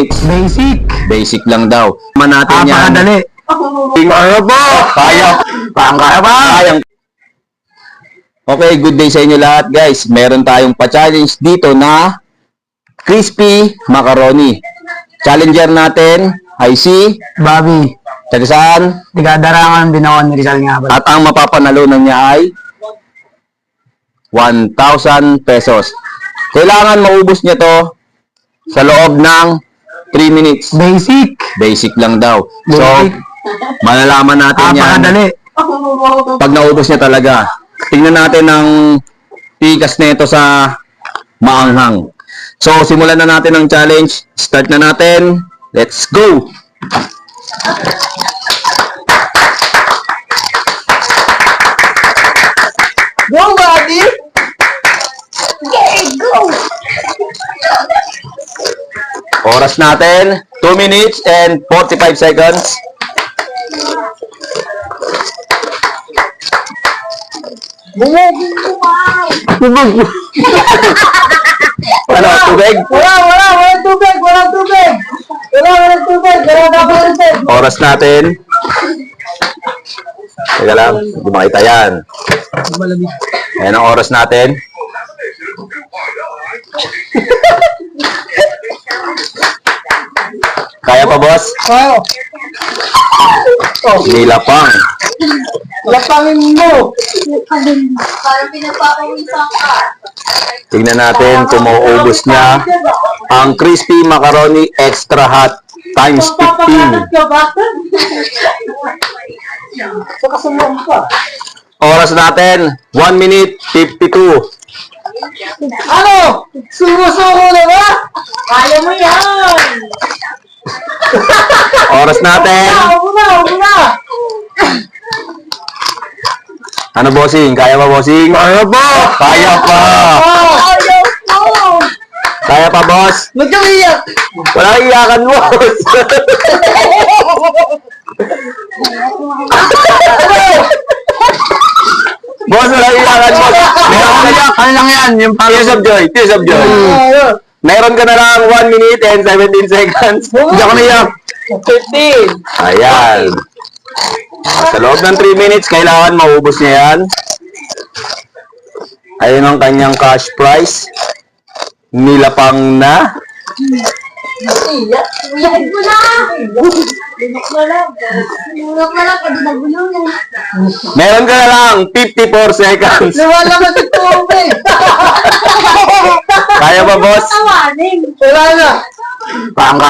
Basic. Basic lang daw. Man natin yan. Napakadali. Kaya po! Kaya. Kaya pa! Kayang. Okay, good day sa inyo lahat guys. Meron tayong pa-challenge dito na crispy macaroni. Challenger natin ay si Bobby. taga saan? Tigadarangan Binawan ni Rizal nga pala. At ang mapapanalunan niya ay 1,000 pesos. Kailangan maubos niya to sa loob ng 3 minutes. Basic. Basic lang daw. So, Basic. malalaman natin yan Napakadali. pag naubos niya talaga. Tingnan natin ang tikas nito sa maanghang. So, simulan na natin ang challenge. Start na natin. Let's go! Go, Bobby! Oras natin, 2 minutes and 45 seconds. Ano, tubig? Walang tubig! Walang tubig! Oras natin. Teka lang, hindi makita yan. Ayan ang oras natin. Kaya pa, boss? Nilapang. Lapangin mo! Parang pinapapawisan ka. Tingnan natin kung mauubos niya ang crispy macaroni extra hot times 15. Sa kasunod pa. Oras natin, 1 minute 52. Ano? Sumusuko na ba? Kaya mo yan! Oras natin. Huwag na! Ano, bossing? Kaya pa, bossing? Kaya pa! Kaya pa! Ayaw ko! Kaya pa, boss? Huwag kang iyak! Wala kang iyakan, boss! Boss, wala kang iyakan, boss! Meron ka na. Ano lang yan? Yung Tears of joy, tears of joy. Meron ka na lang 1 minute and 17 seconds. Hindi ako naiyak. 15! Ayan. Sa loob ng 3 minutes, kailangan maubos niya yan. Ayun ang kanyang cash prize. Nilapang na. Iyak mo na! Iyak mo lang. Iyak mo lang, pwede nagulungan. Meron ka na lang 54 seconds. Lumalabas yung tubig! Kaya ba, boss? Tawanin. Wala na! Pangka.